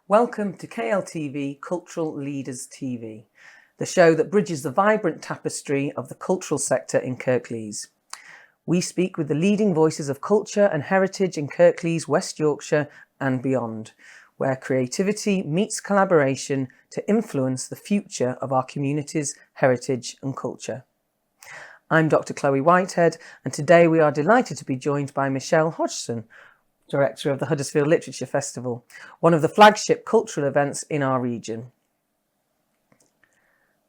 Welcome to KLTV Cultural Leaders TV, the show that bridges the vibrant tapestry of the cultural sector in Kirklees. We speak with the leading voices of culture and heritage in Kirklees, West Yorkshire and beyond, where creativity meets collaboration to influence the future of our community's heritage and culture. I'm Dr. Chloë Whitehead, and today we are delighted to be joined by Michelle Hodgson, Director of the Huddersfield Literature Festival, one of the flagship cultural events in our region.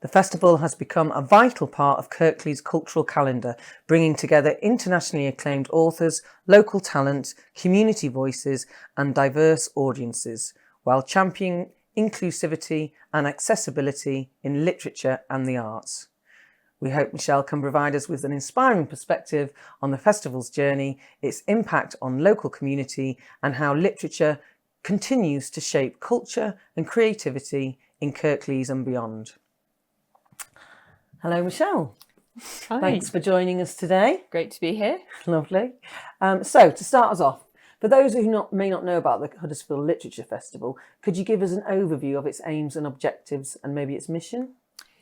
The festival has become a vital part of Kirklees' cultural calendar, bringing together internationally acclaimed authors, local talent, community voices and diverse audiences, while championing inclusivity and accessibility in literature and the arts. We hope Michelle can provide us with an inspiring perspective on the festival's journey, its impact on local community, and how literature continues to shape culture and creativity in Kirklees and beyond. Hello, Michelle. Hi. Thanks for joining us today. Great to be here. Lovely. So, to start us off, for those who may not know about the Huddersfield Literature Festival, could you give us an overview of its aims and objectives and maybe its mission?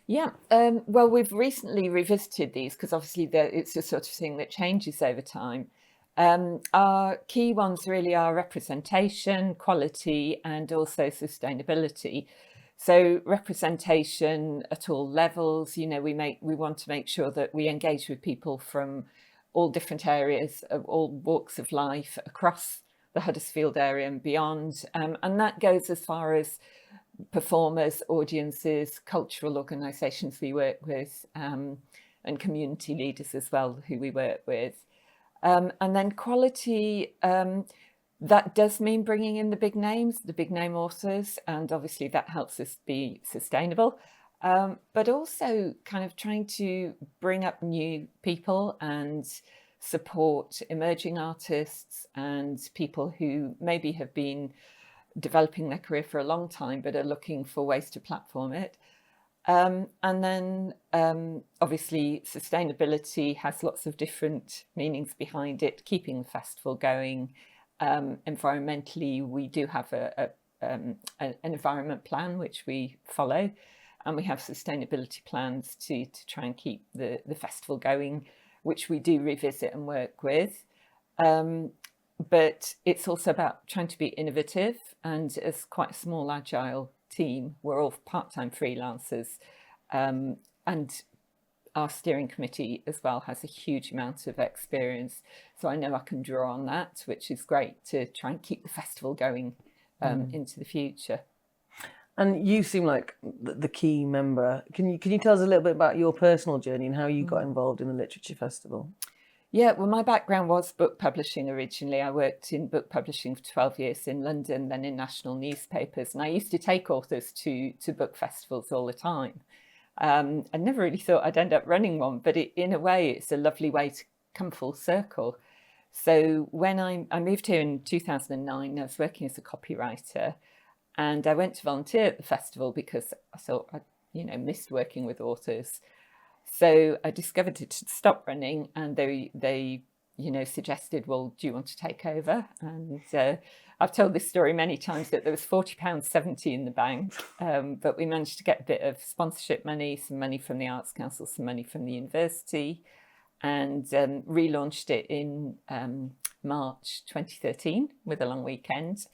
Yeah, well, we've recently revisited these because obviously it's the sort of thing that changes over time. Our key ones really are representation, quality, and also sustainability. So representation at all levels, we want to make sure that we engage with people from all different areas of all walks of life across the Huddersfield area and beyond. And that goes as far as performers, audiences, cultural organisations we work with, and community leaders as well who we work with. And then quality, that does mean bringing in the big names, the big name authors, and obviously that helps us be sustainable, but also kind of trying to bring up new people and support emerging artists and people who maybe have been developing their career for a long time but are looking for ways to platform it. And then obviously sustainability has lots of different meanings behind it, keeping the festival going. Environmentally, we do have an environment plan which we follow, and we have sustainability plans to try and keep the festival going, which we do revisit and work with. But it's also about trying to be innovative, and as quite a small agile team, we're all part-time freelancers, and our steering committee as well has a huge amount of experience, so I know I can draw on that, which is great to try and keep the festival going into the future. And you seem like the key member. Can you tell us a little bit about your personal journey and how you got involved in the Literature Festival? Yeah, well, my background was book publishing originally. I worked in book publishing for 12 years in London, then in national newspapers. And I used to take authors to book festivals all the time. I never really thought I'd end up running one, but in a way, it's a lovely way to come full circle. So when I moved here in 2009, I was working as a copywriter, and I went to volunteer at the festival because I thought I missed working with authors. So I discovered it had stopped running, and they suggested, well, do you want to take over? And I've told this story many times that there was £40.70 in the bank, but we managed to get a bit of sponsorship money, some money from the Arts Council, some money from the university, and relaunched it in March 2013 with a long weekend.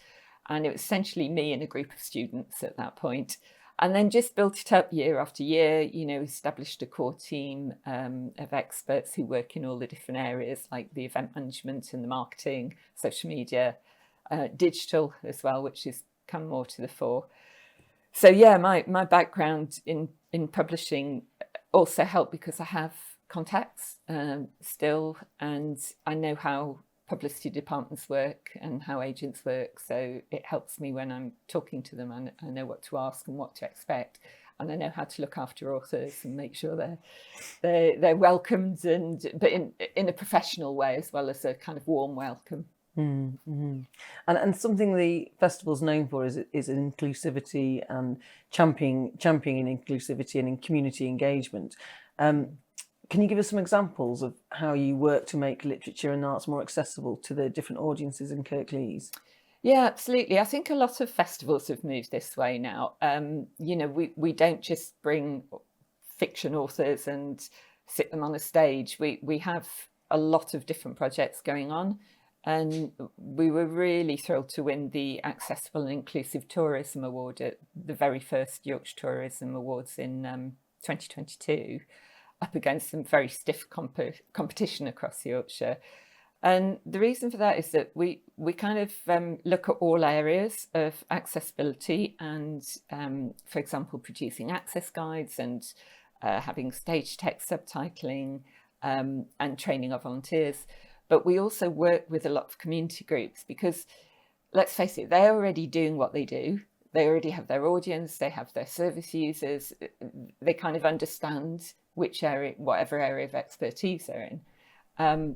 And it was essentially me and a group of students at that point. And then just built it up year after year, established a core team of experts who work in all the different areas, like the event management and the marketing, social media, digital as well, which has come more to the fore. So yeah, my background in publishing also helped because I have contacts still, and I know how publicity departments work and how agents work, so it helps me when I'm talking to them, and I know what to ask and what to expect, and I know how to look after authors and make sure they're welcomed, but in a professional way as well as a kind of warm welcome. Mm-hmm. And something the festival's known for is inclusivity and championing inclusivity and in community engagement. Can you give us some examples of how you work to make literature and arts more accessible to the different audiences in Kirklees? Yeah, absolutely. I think a lot of festivals have moved this way now. We don't just bring fiction authors and sit them on a stage. We have a lot of different projects going on, and we were really thrilled to win the Accessible and Inclusive Tourism Award at the very first Yorkshire Tourism Awards in 2022, up against some very stiff competition across Yorkshire. And the reason for that is that we kind of look at all areas of accessibility and, for example, producing access guides and having stage text subtitling and training our volunteers. But we also work with a lot of community groups because, let's face it, they're already doing what they do. They already have their audience, they have their service users, they kind of understand which area, whatever area of expertise they're in.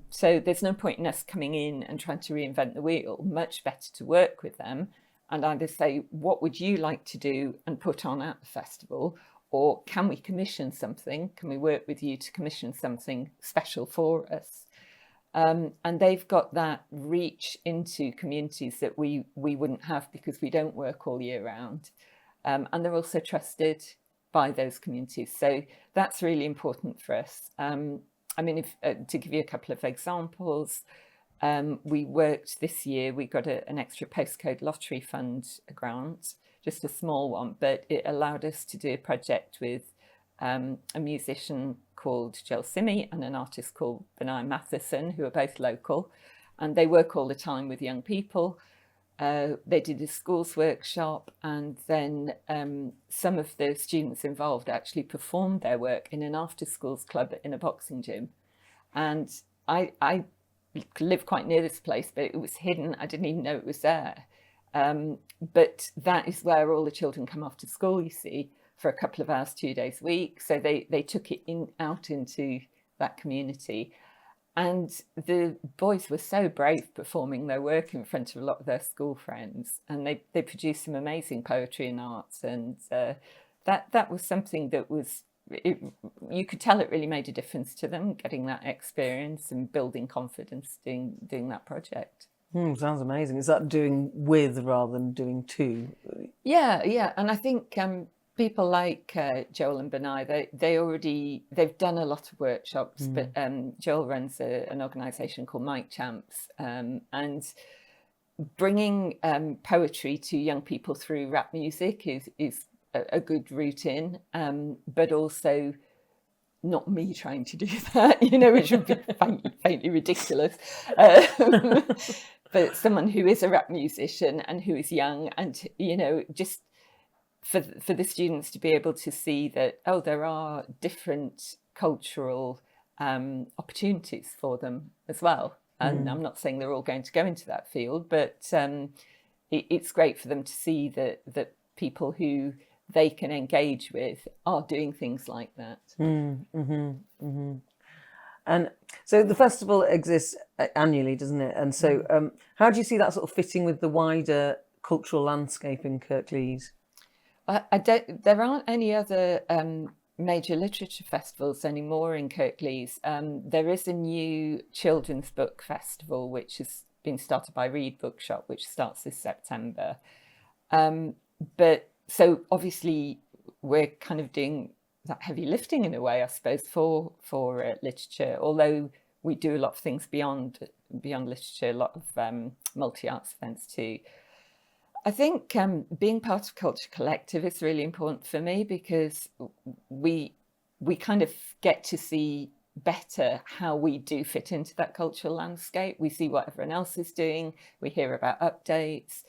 So there's no point in us coming in and trying to reinvent the wheel. Much better to work with them and either say, what would you like to do and put on at the festival? Or can we commission something? Can we work with you to commission something special for us? And they've got that reach into communities that we wouldn't have because we don't work all year round. And they're also trusted by those communities. So that's really important for us. I mean, to give you a couple of examples, we worked this year, we got an extra postcode lottery fund grant, just a small one, but it allowed us to do a project with a musician called Joel Simi and an artist called Benai Matheson, who are both local, and they work all the time with young people. They did a schools workshop, and then some of the students involved actually performed their work in an after schools club in a boxing gym. And I live quite near this place, but it was hidden. I didn't even know it was there. But that is where all the children come after school, you see, for a couple of hours, 2 days a week. So they took it out into that community. And the boys were so brave performing their work in front of a lot of their school friends, and they produced some amazing poetry and arts, and that was something that was, you could tell it really made a difference to them, getting that experience and building confidence doing that project. Sounds amazing. Is that doing with rather than doing to? Yeah, and I think people like Joel and Benai, they've done a lot of workshops, but Joel runs an organisation called Mic Champs, and bringing poetry to young people through rap music is a good route in, but also not me trying to do that, which would be faintly ridiculous. But someone who is a rap musician and who is young, and just for the students to be able to see that, there are different cultural opportunities for them as well. And I'm not saying they're all going to go into that field, but it's great for them to see that people who they can engage with are doing things like that. And so the festival exists annually, doesn't it? And so how do you see that sort of fitting with the wider cultural landscape in Kirklees? There aren't any other major literature festivals anymore in Kirklees. There is a new children's book festival which has been started by Reed Bookshop, which starts this September. But so obviously we're kind of doing that heavy lifting in a way, I suppose, for literature, although we do a lot of things beyond literature, a lot of multi-arts events too. I think being part of Culture Collective is really important for me because we kind of get to see better how we do fit into that cultural landscape. We see what everyone else is doing. We hear about updates.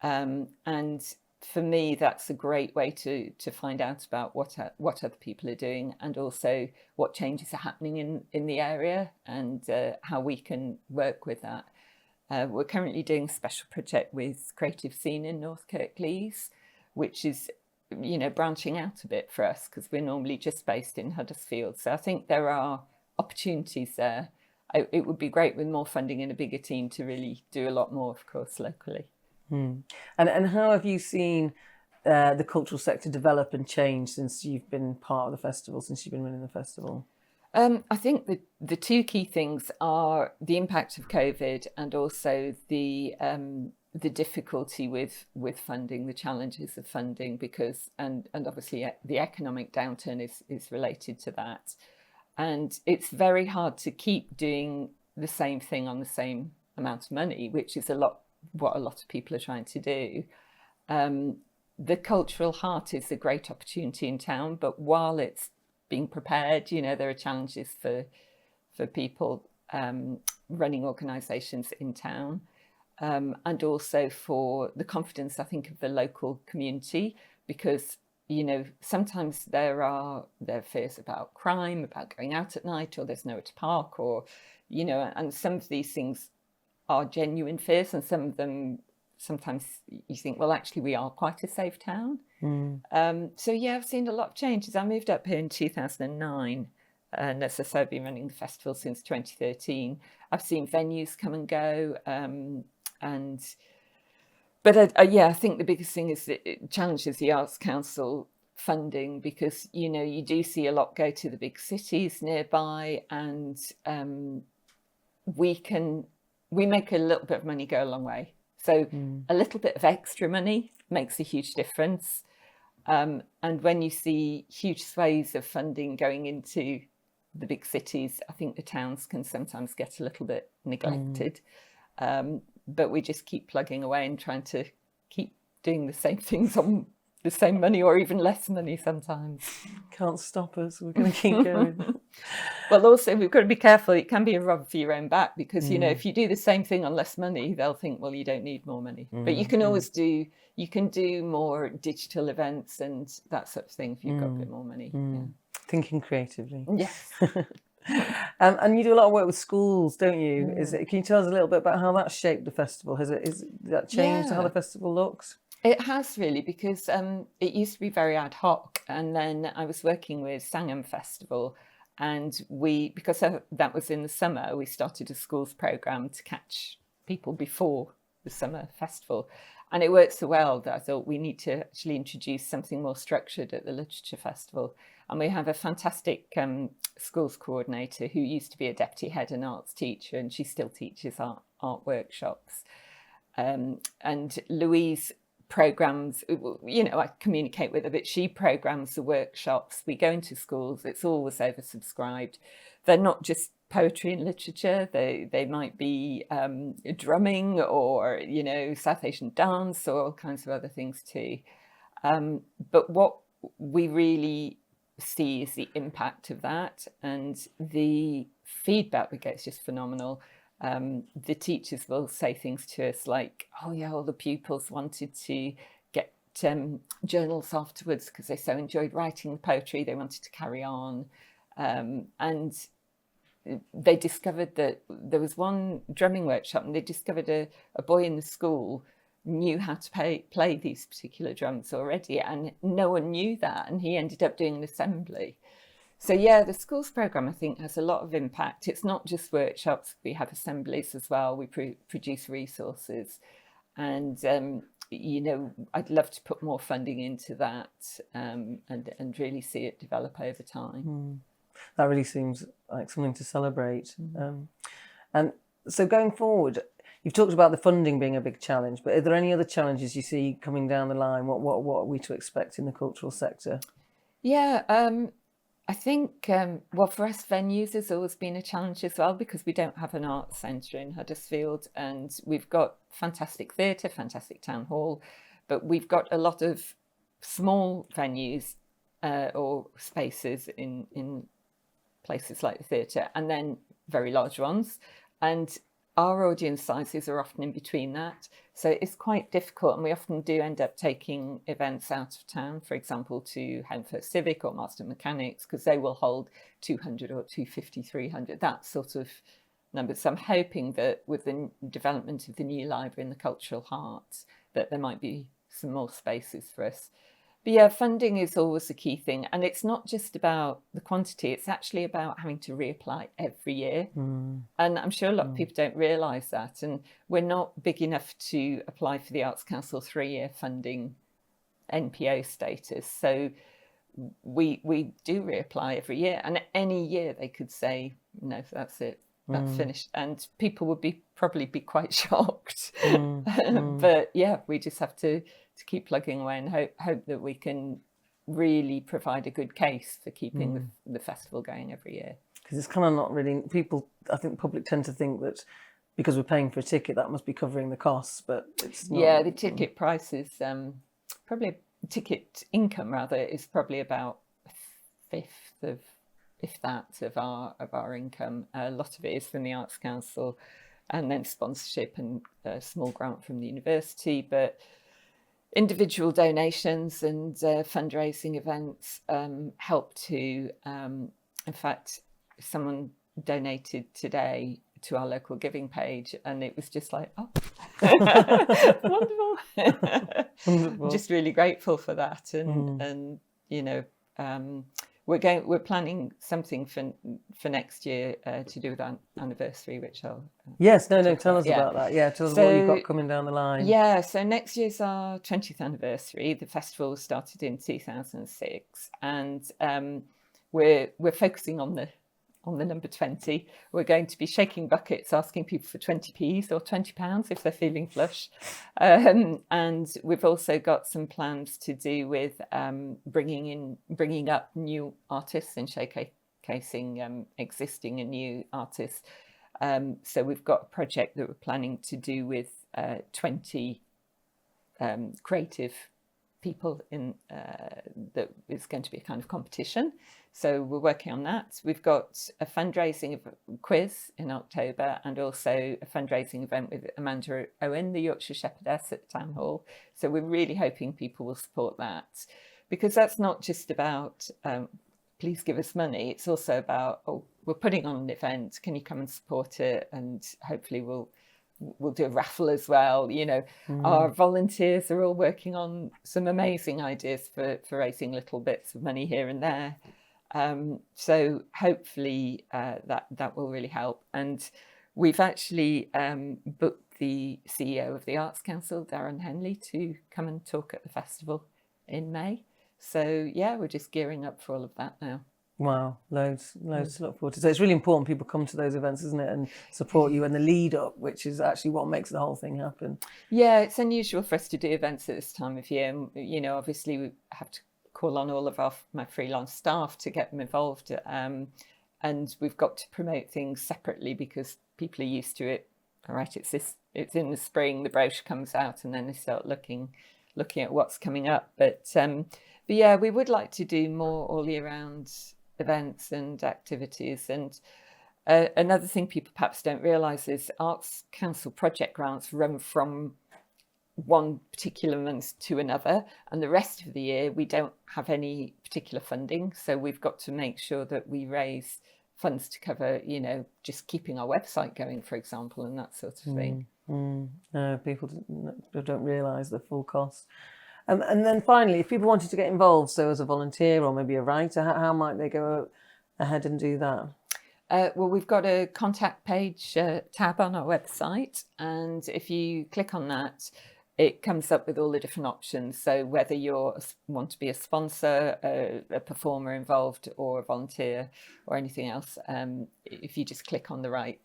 And for me, that's a great way to find out about what other people are doing, and also what changes are happening in the area, and how we can work with that. We're currently doing a special project with Creative Scene in North Kirklees, which is, branching out a bit for us because we're normally just based in Huddersfield. So I think there are opportunities there. It would be great with more funding and a bigger team to really do a lot more, of course, locally. And how have you seen the cultural sector develop and change since you've been part of the festival, since you've been running the festival? I think the two key things are the impact of COVID and also the the difficulty with funding, the challenges of funding, because and obviously the economic downturn is related to that, and it's very hard to keep doing the same thing on the same amount of money, which is what a lot of people are trying to do. The cultural heart is a great opportunity in town, but while it's being prepared, there are challenges for people running organisations in town, and also for the confidence, I think, of the local community, because sometimes there are fears about crime, about going out at night, or there's nowhere to park, or and some of these things are genuine fears, and some of them sometimes you think, well, actually we are quite a safe town. So yeah, I've seen a lot of changes. I moved up here in 2009, and as I said, I've been running the festival since 2013. I've seen venues come and go, but I think the biggest thing is that it challenges the Arts Council funding, because you do see a lot go to the big cities nearby, and we make a little bit of money go a long way. So a little bit of extra money makes a huge difference. And when you see huge swathes of funding going into the big cities, I think the towns can sometimes get a little bit neglected. But we just keep plugging away and trying to keep doing the same things on the same money, or even less money sometimes. Can't stop us. We're going to keep going. Well, also, we've got to be careful. It can be a rub for your own back, because, if you do the same thing on less money, they'll think, well, you don't need more money. But you can always do more digital events and that sort of thing if you've got a bit more money. Yeah. Thinking creatively. Yes. And you do a lot of work with schools, don't you? Can you tell us a little bit about how that's shaped the festival? Has that changed how the festival looks? It has, really, because it used to be very ad hoc, and then I was working with Sangham Festival, and because that was in the summer, we started a schools programme to catch people before the summer festival, and it worked so well that I thought we need to actually introduce something more structured at the Literature Festival. And we have a fantastic schools coordinator who used to be a deputy head and arts teacher, and she still teaches art workshops. And Louise programs, I communicate with her, but she programs the workshops. We go into schools, it's always oversubscribed. They're not just poetry and literature, they might be drumming, or South Asian dance, or all kinds of other things too. But what we really see is the impact of that, and the feedback we get is just phenomenal. The teachers will say things to us like, oh yeah, all the pupils wanted to get journals afterwards because they so enjoyed writing the poetry, they wanted to carry on. And they discovered that there was one drumming workshop, and they discovered a boy in the school knew how to play these particular drums already, and no one knew that, and he ended up doing an assembly. So yeah, the schools programme, I think, has a lot of impact. It's not just workshops, we have assemblies as well, we produce resources, and I'd love to put more funding into that, and really see it develop over time. That really seems like something to celebrate. And so going forward, you've talked about the funding being a big challenge, but are there any other challenges you see coming down the line? What are we to expect in the cultural sector? Yeah, I think, well, for us, venues has always been a challenge as well, because we don't have an arts centre in Huddersfield, and we've got fantastic theatre, fantastic town hall, but we've got a lot of small venues or spaces in places like the theatre, and then very large ones. And our audience sizes are often in between that. So it's quite difficult, and we often do end up taking events out of town, for example, to Henford Civic or Marston Mechanics, because they will hold 200 or 250, 300, that sort of number. So I'm hoping that with the development of the new library in the Cultural Heart, that there might be some more spaces for us. But yeah, funding is always a key thing. And it's not just about the quantity, it's actually about having to reapply every year. And I'm sure a lot of people don't realise that. And we're not big enough to apply for the Arts Council 3-year funding NPO status. So we do reapply every year. And any year they could say, no, that's it. that's finished, and people would probably be quite shocked. But yeah, we just have to keep plugging away and hope that we can really provide a good case for keeping the festival going every year. Because it's kind of not really, people, I think public tend to think that because we're paying for a ticket, that must be covering the costs, but it's not. Yeah, the ticket price is probably, ticket income rather, is probably about a fifth of, if that, of our income. A lot of it is from the Arts Council, and then sponsorship and a small grant from the university, but individual donations and fundraising events help to, in fact, someone donated today to our local giving page, and it was just like, oh, wonderful. Wonderful. Just really grateful for that, and you know, we're planning something for next year to do with our anniversary, which I'll yes, no, tell us about that. Yeah, tell us what you've got coming down the line. Yeah, so next year's our 20th anniversary. The festival started in 2006, and we're focusing on the number 20. We're going to be shaking buckets, asking people for 20p's or £20 if they're feeling flush. And we've also got some plans to do with bringing up new artists and showcasing existing and new artists. So we've got a project that we're planning to do with 20 creative people in that is going to be a kind of competition. So we're working on that. We've got a fundraising quiz in October, and also a fundraising event with Amanda Owen, the Yorkshire Shepherdess, at the Town Hall. So we're really hoping people will support that, because that's not just about please give us money. It's also about, oh, we're putting on an event, can you come and support it? And hopefully we'll do a raffle as well. You know, our volunteers are all working on some amazing ideas for raising little bits of money here and there. So hopefully that will really help. And we've actually booked the CEO of the Arts Council, Darren Henley, to come and talk at the festival in May. So yeah, we're just gearing up for all of that now. Wow, loads to look forward to. So it's really important people come to those events, isn't it, and support you in the lead up, which is actually what makes the whole thing happen. Yeah, it's unusual for us to do events at this time of year. And, you know, obviously we have to call on all of my freelance staff to get them involved. And we've got to promote things separately because people are used to it. All right, it's in the spring, the brochure comes out, and then they start looking at what's coming up. But yeah, we would like to do more all year round events and activities. And another thing people perhaps don't realise is Arts Council project grants run from one particular month to another, and the rest of the year we don't have any particular funding. So we've got to make sure that we raise funds to cover, you know, just keeping our website going, for example, and that sort of thing. No, people don't realise the full cost. And then finally, if people wanted to get involved, so as a volunteer or maybe a writer, how might they go ahead and do that? Well, we've got a contact page tab on our website, and if you click on that, it comes up with all the different options. So whether you want to be a sponsor, a performer involved, or a volunteer, or anything else, if you just click on the right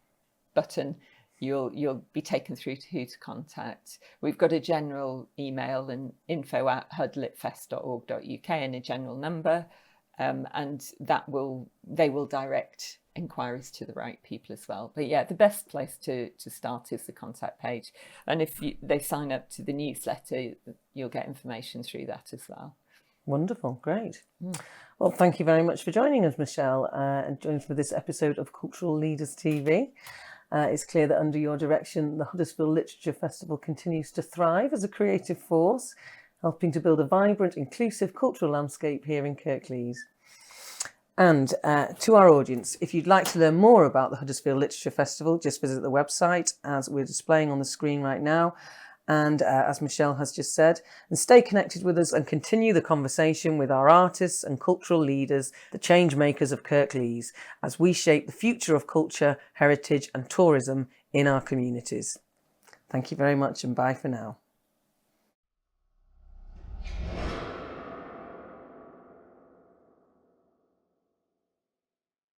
button, you'll be taken through to who to contact. We've got a general email, and info@hudlitfest.org.uk, and a general number, and they will direct inquiries to the right people as well. But yeah, the best place to start is the contact page, and if they sign up to the newsletter, you'll get information through that as well. Wonderful, great. Well, thank you very much for joining us, Michelle, and joining us for this episode of Cultural Leaders TV. It's clear that under your direction, the Huddersfield Literature Festival continues to thrive as a creative force, helping to build a vibrant, inclusive cultural landscape here in Kirklees. And to our audience, if you'd like to learn more about the Huddersfield Literature Festival, just visit the website as we're displaying on the screen right now. And as Michelle has just said, and stay connected with us and continue the conversation with our artists and cultural leaders, the change makers of Kirklees, as we shape the future of culture, heritage and tourism in our communities. Thank you very much, and bye for now.